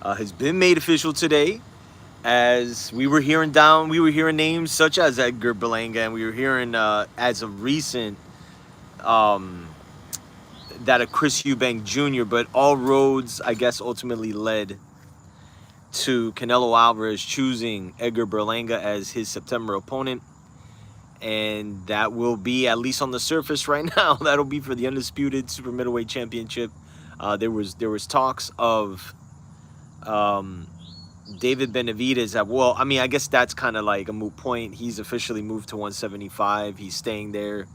has been made official today. As we were hearing names such as Edgar Berlanga, and we were hearing as of recent um, that of Chris Eubank Jr. But all roads, I guess, ultimately led to Canelo Alvarez choosing Edgar Berlanga as his September opponent, and that will be, at least on the surface right now, that'll be for the undisputed super middleweight championship. There was talks of um, David Benavidez at, well, I mean, I guess that's kind of like a moot point. He's officially moved to 175. He's staying there,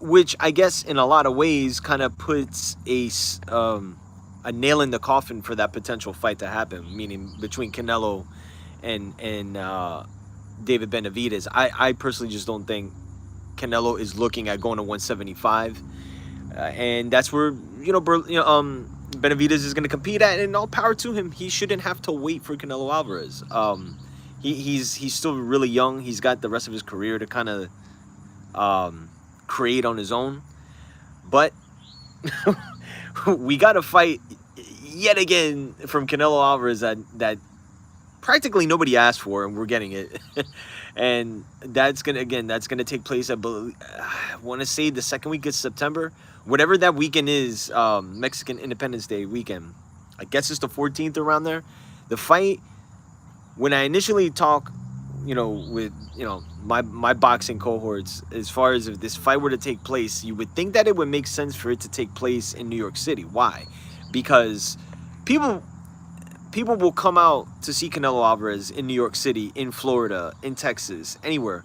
which I guess in a lot of ways kind of puts a nail in the coffin for that potential fight to happen, meaning between Canelo and David Benavidez. I personally just don't think Canelo is looking at going to 175, and that's where Benavidez is going to compete at, and all power to him. He shouldn't have to wait for Canelo Alvarez. He's still really young. He's got the rest of his career to kind of create on his own, but we got a fight yet again from Canelo Alvarez that practically nobody asked for, and we're getting it. And that's gonna take place, I want to say, the second week of September, whatever that weekend is. Mexican Independence Day weekend, I guess it's the 14th, around there. The fight, when I initially talk, with my boxing cohorts, as far as if this fight were to take place, you would think that it would make sense for it to take place in New York City. Why? Because people will come out to see Canelo Alvarez in New York City, in Florida, in Texas, anywhere,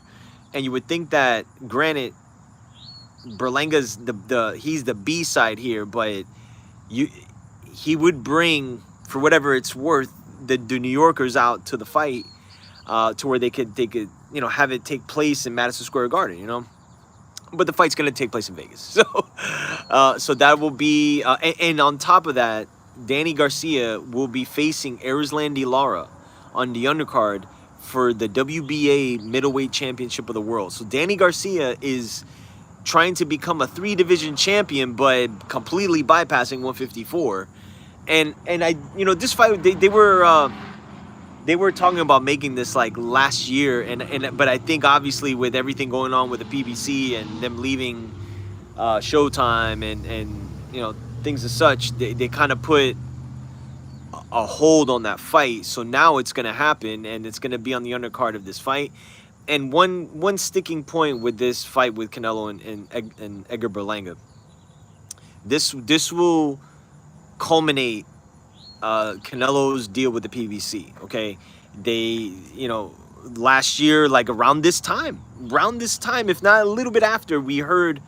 and you would think that, granted, Berlanga's he's the B side here, but he would bring, for whatever it's worth, the New Yorkers out to the fight, to where they could have it take place in Madison Square Garden, but the fight's going to take place in Vegas. So that will be, and on top of that, Danny Garcia will be facing Erislandy Lara on the undercard for the WBA middleweight championship of the world. So Danny Garcia is trying to become a 3-division champion, but completely bypassing 154. And this fight, they were talking about making this like last year, but I think obviously with everything going on with the PBC and them leaving Showtime and things as such, they kind of put a hold on that fight. So now it's going to happen, and it's going to be on the undercard of this fight. And one sticking point with this fight with Canelo and Edgar Berlanga, this will culminate Canelo's deal with the PBC. Okay, they last year, like around this time, if not a little bit after, we heard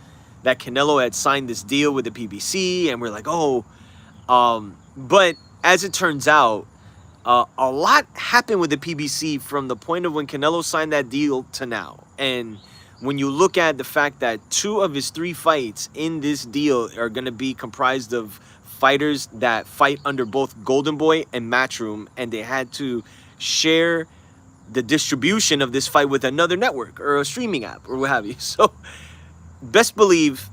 that Canelo had signed this deal with the PBC, and we're like, but as it turns out, a lot happened with the PBC from the point of when Canelo signed that deal to now. And when you look at the fact that 2 of his 3 fights in this deal are going to be comprised of fighters that fight under both Golden Boy and Matchroom, and they had to share the distribution of this fight with another network or a streaming app or what have you. So best believe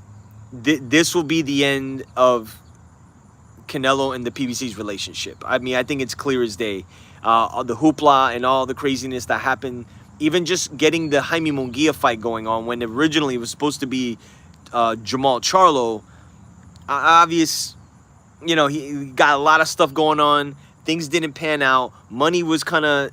this will be the end of Canelo and the PBC's relationship. I mean, I think it's clear as day. The hoopla and all the craziness that happened, even just getting the Jaime Munguia fight going on when originally it was supposed to be Jamal Charlo. Obvious, he got a lot of stuff going on. Things didn't pan out. Money was kind of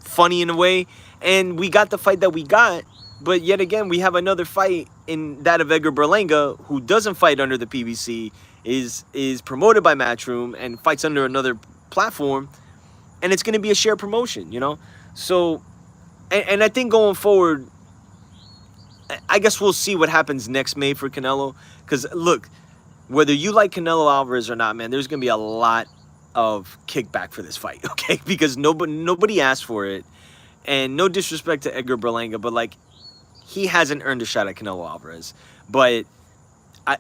funny in a way, and we got the fight that we got. But yet again, we have another fight in that of Edgar Berlanga, who doesn't fight under the PBC, is promoted by Matchroom and fights under another platform, and it's going to be a shared promotion, So, and I think going forward, I guess we'll see what happens next May for Canelo. Because look, whether you like Canelo Alvarez or not, man, there's going to be a lot of kickback for this fight, okay? Because nobody asked for it, and no disrespect to Edgar Berlanga, but like, he hasn't earned a shot at Canelo Alvarez. But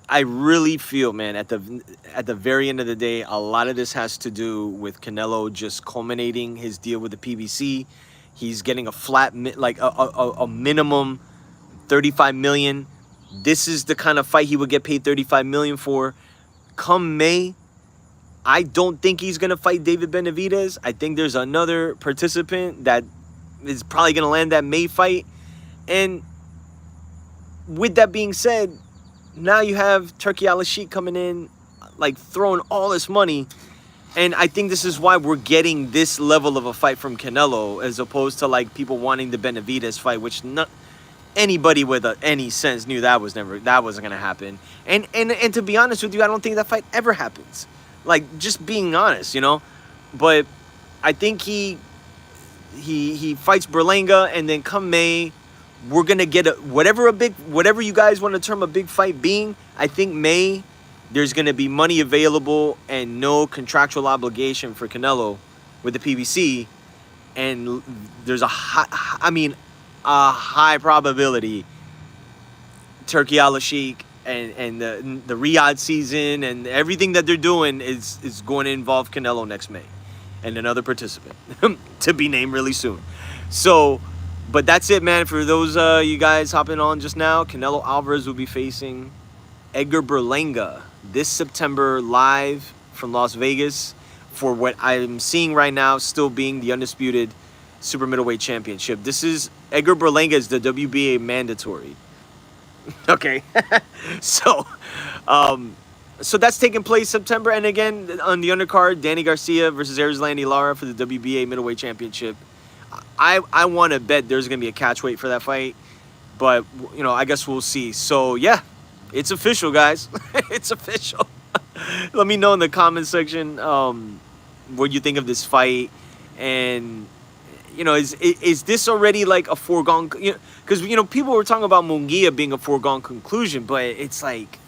I really feel, man, at the very end of the day, a lot of this has to do with Canelo just culminating his deal with the PBC. He's getting a flat, like a minimum $35 million. This is the kind of fight he would get paid $35 million for. Come May, I don't think he's going to fight David Benavidez. I think there's another participant that is probably going to land that May fight. And with that being said, now you have Turki Al-Sheikh coming in, like throwing all this money. And I think this is why we're getting this level of a fight from Canelo, as opposed to like people wanting the Benavidez fight, which not anybody with any sense knew that wasn't gonna happen. And to be honest with you, I don't think that fight ever happens. Like, just being honest, you know. But I think he fights Berlanga, and then come May, we're gonna get whatever you guys want to term a big fight being. I think May, there's gonna be money available and no contractual obligation for Canelo with the PBC, and there's a high probability Turki Al-Sheikh and the Riyadh season and everything that they're doing is going to involve Canelo next May and another participant to be named really soon. So, but that's it, man. For those you guys hopping on just now, Canelo Alvarez will be facing Edgar Berlanga this September live from Las Vegas for what I'm seeing right now still being the undisputed super middleweight championship. This is Edgar Berlanga is the WBA mandatory. Okay. So that's taking place September. And again, on the undercard, Danny Garcia versus Erislandy Lara for the WBA middleweight championship. I want to bet there's going to be a catch weight for that fight. But, you know, I guess we'll see. So, yeah, it's official, guys. It's official. Let me know in the comment section what you think of this fight. And, you know, is this already like a foregone? Because, you know, people were talking about Munguia being a foregone conclusion, but it's like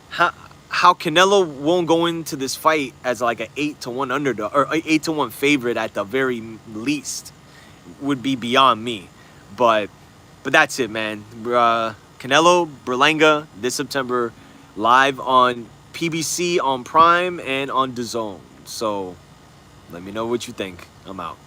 how Canelo won't go into this fight as like an 8-1 underdog or 8-1 favorite at the very least would be beyond me. But that's it, man. Canelo Berlanga this September live on PBC, on Prime, and on DAZN. So let me know what you think. I'm out.